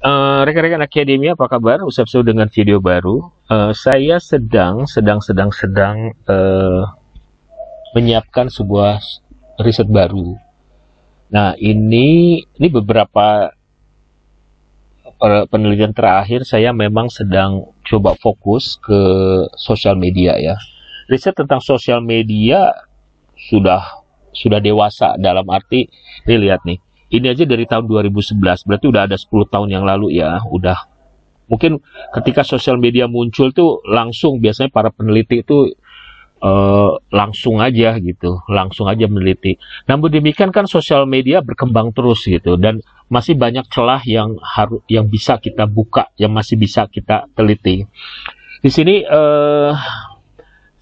Rekan-rekan akademia, apa kabar? Usap-usap dengan video baru. Saya sedang menyiapkan sebuah riset baru. Nah, ini beberapa penelitian terakhir saya memang sedang coba fokus ke sosial media ya. Riset tentang sosial media sudah dewasa, dalam arti ini lihat nih. Ini aja dari tahun 2011, berarti udah ada 10 tahun yang lalu ya. Udah mungkin ketika sosial media muncul tuh langsung biasanya para peneliti itu langsung aja gitu, langsung aja meneliti. Namun demikian kan sosial media berkembang terus gitu, dan masih banyak celah yang bisa kita buka, yang masih bisa kita teliti. Di sini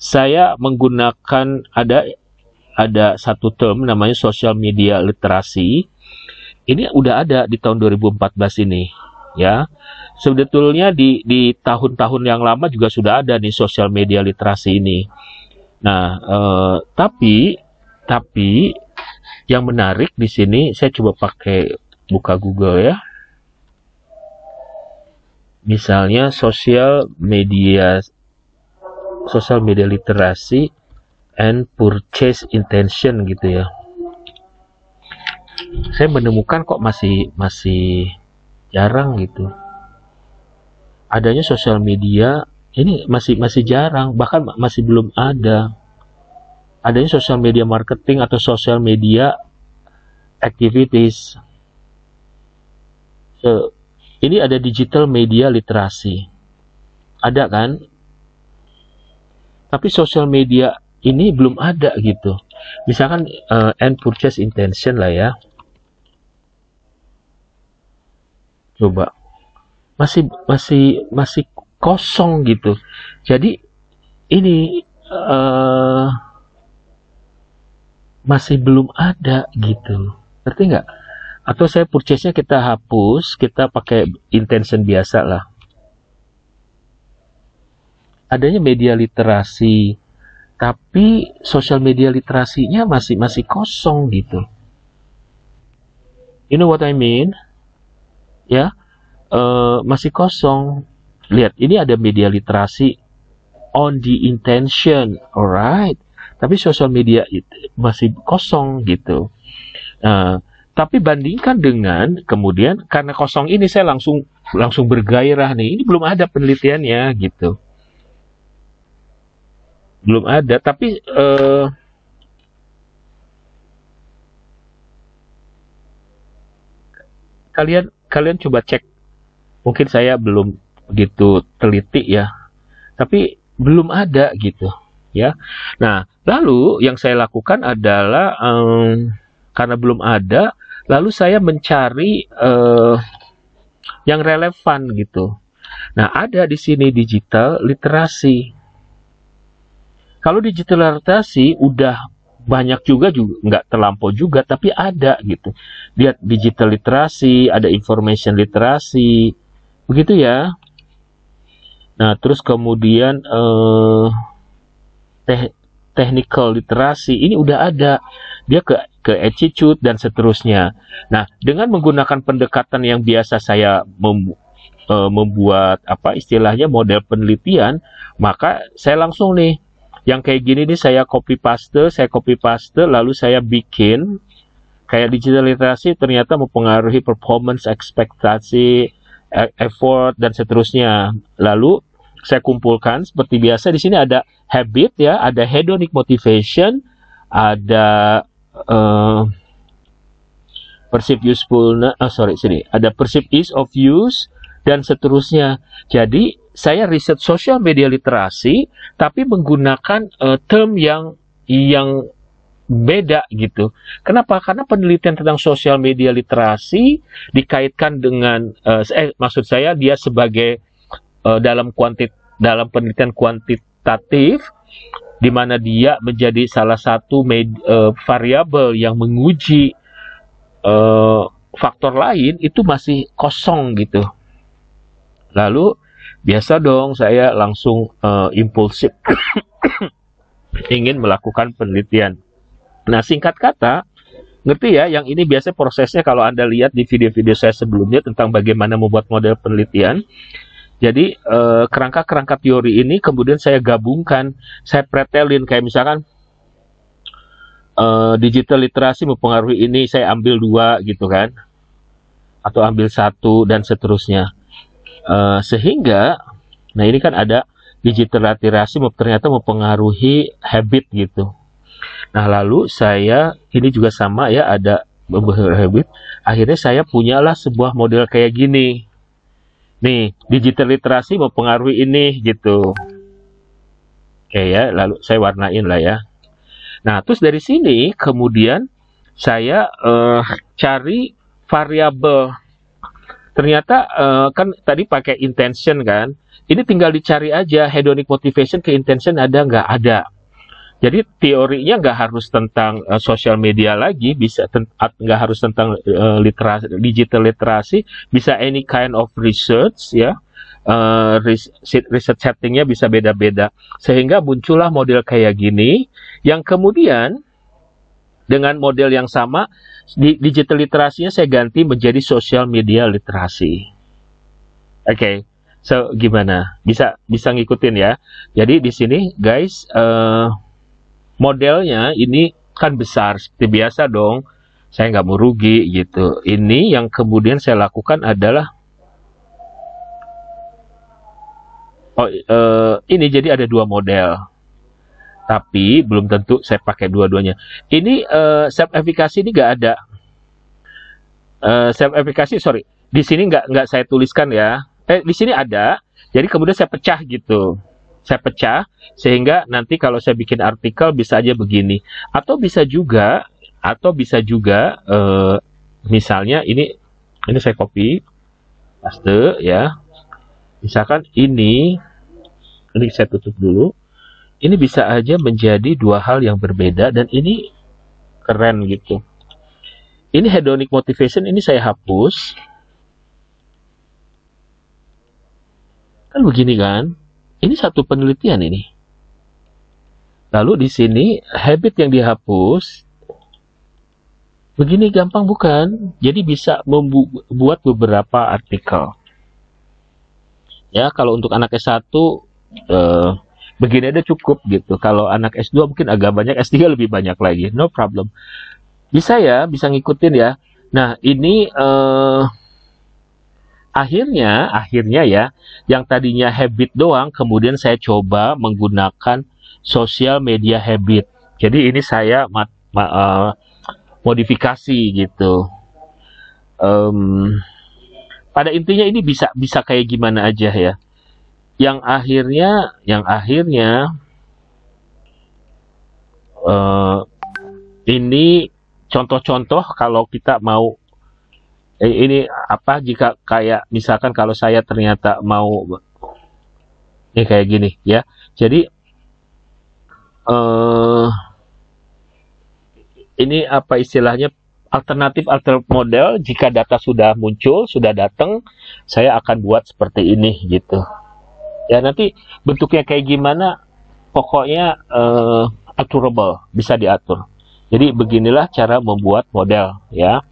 saya menggunakan ada satu term namanya social media literasi. Ini udah ada di tahun 2014 ini ya. Sebetulnya di tahun-tahun yang lama juga sudah ada nih social media literasi ini. Nah, tapi yang menarik di sini saya coba pakai buka Google ya. Misalnya social media literasi and purchase intention gitu ya. Saya menemukan kok masih jarang gitu. Adanya sosial media ini masih jarang, bahkan masih belum ada. Adanya sosial media marketing atau sosial media activities. Ini ada digital media literasi. Ada kan? Tapi sosial media ini belum ada gitu. Misalkan and purchase intention lah ya. Coba. Masih kosong gitu. Jadi ini masih belum ada gitu. Ngerti nggak? Atau saya purchase-nya kita hapus, kita pakai intention biasa lah. Adanya media literasi, tapi sosial media literasinya masih kosong gitu. You know what I mean? Ya, masih kosong. Lihat, ini ada media literasi on the intention, alright. Tapi sosial media itu masih kosong gitu. Tapi bandingkan dengan kemudian karena kosong ini saya langsung bergairah nih. Ini belum ada penelitiannya gitu. Belum ada, tapi kalian coba cek. Mungkin saya belum begitu teliti ya, tapi belum ada gitu ya. Nah, lalu yang saya lakukan adalah karena belum ada, lalu saya mencari yang relevan gitu. Nah, ada di sini digital literasi. Kalau digital literasi udah banyak juga nggak terlampau juga, tapi ada gitu. Lihat digital literasi, ada information literasi, begitu ya. Nah, terus kemudian technical literasi ini udah ada. Dia ke attitude dan seterusnya. Nah, dengan menggunakan pendekatan yang biasa saya membuat apa istilahnya model penelitian, maka saya langsung nih yang kayak gini nih saya copy paste, lalu saya bikin kayak digital literasi ternyata mempengaruhi performance, ekspektasi, effort dan seterusnya. Lalu saya kumpulkan seperti biasa. Di sini ada habit ya, ada hedonic motivation, ada perceived usefulness, ada perceived ease of use dan seterusnya. Jadi saya riset sosial media literasi, tapi menggunakan term yang beda gitu. Kenapa? Karena penelitian tentang sosial media literasi dikaitkan dengan, maksud saya dia sebagai dalam penelitian kuantitatif, di mana dia menjadi salah satu variabel yang menguji faktor lain, itu masih kosong gitu. Lalu biasa dong saya langsung impulsif ingin melakukan penelitian. Nah, singkat kata, Ngerti ya, yang ini biasanya prosesnya kalau Anda lihat di video-video saya sebelumnya tentang bagaimana membuat model penelitian. Jadi kerangka-kerangka teori ini kemudian saya gabungkan, saya pretelin, kayak misalkan digital literasi mempengaruhi ini, saya ambil 2 gitu kan, atau ambil 1 dan seterusnya. Sehingga, nah ini kan ada digital literasi ternyata mempengaruhi habit gitu. Nah, lalu saya, ini juga sama ya, ada habit. Akhirnya saya punyalah sebuah model kayak gini. Nih, digital literasi mempengaruhi ini gitu. Oke ya, lalu saya warnain lah ya. Nah, terus dari sini kemudian saya cari variabel. Ternyata kan tadi pakai intention kan. Ini tinggal dicari aja hedonic motivation ke intention ada nggak? Ada. Jadi teorinya nggak harus tentang sosial media lagi, bisa nggak harus tentang literasi, digital literasi, bisa any kind of research ya, research settingnya bisa beda-beda, sehingga muncullah model kayak gini, yang kemudian dengan model yang sama, digital literasinya saya ganti menjadi social media literasi. Oke, so gimana? Bisa ngikutin ya? Jadi di sini guys. Modelnya ini kan besar, seperti biasa dong, saya nggak mau rugi gitu. Ini yang kemudian saya lakukan adalah, ini jadi ada 2 model, tapi belum tentu saya pakai dua-duanya. Ini self efficacy ini nggak ada. Self efficacy, sorry, di sini nggak saya tuliskan ya. Di sini ada, jadi kemudian saya pecah gitu. Saya pecah sehingga nanti kalau saya bikin artikel bisa aja begini, atau bisa juga misalnya ini saya copy paste ya, misalkan ini saya tutup dulu, ini bisa aja menjadi 2 hal yang berbeda dan ini keren gitu. Ini hedonic motivation, ini saya hapus kan, begini kan. Ini satu penelitian ini. Lalu di sini habit yang dihapus. Begini gampang bukan? Jadi bisa membuat beberapa artikel. Ya, kalau untuk anak S1 begini ada cukup gitu. Kalau anak S2 mungkin agak banyak, S3 lebih banyak lagi. No problem. Bisa ya, bisa ngikutin ya. Nah, ini akhirnya ya, yang tadinya habit doang, kemudian saya coba menggunakan social media habit. Jadi ini saya modifikasi gitu. Pada intinya ini bisa kayak gimana aja ya. Yang akhirnya ini contoh-contoh kalau kita mau. Ini apa, jika kayak misalkan kalau saya ternyata mau ini kayak gini ya. Jadi ini apa istilahnya, alternatif model. Jika data sudah muncul, sudah datang, saya akan buat seperti ini gitu. Ya, nanti bentuknya kayak gimana, pokoknya aturable, bisa diatur. Jadi beginilah cara membuat model ya.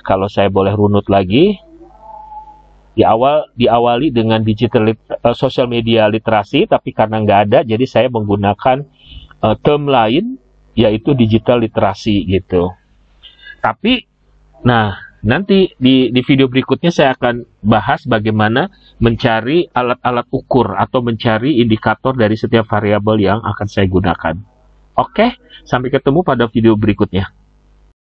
Kalau saya boleh runut lagi, diawali dengan digital social media literasi, tapi karena nggak ada, jadi saya menggunakan term lain, yaitu digital literasi gitu. Tapi, nah nanti di video berikutnya saya akan bahas bagaimana mencari alat-alat ukur atau mencari indikator dari setiap variabel yang akan saya gunakan. Oke, sampai ketemu pada video berikutnya.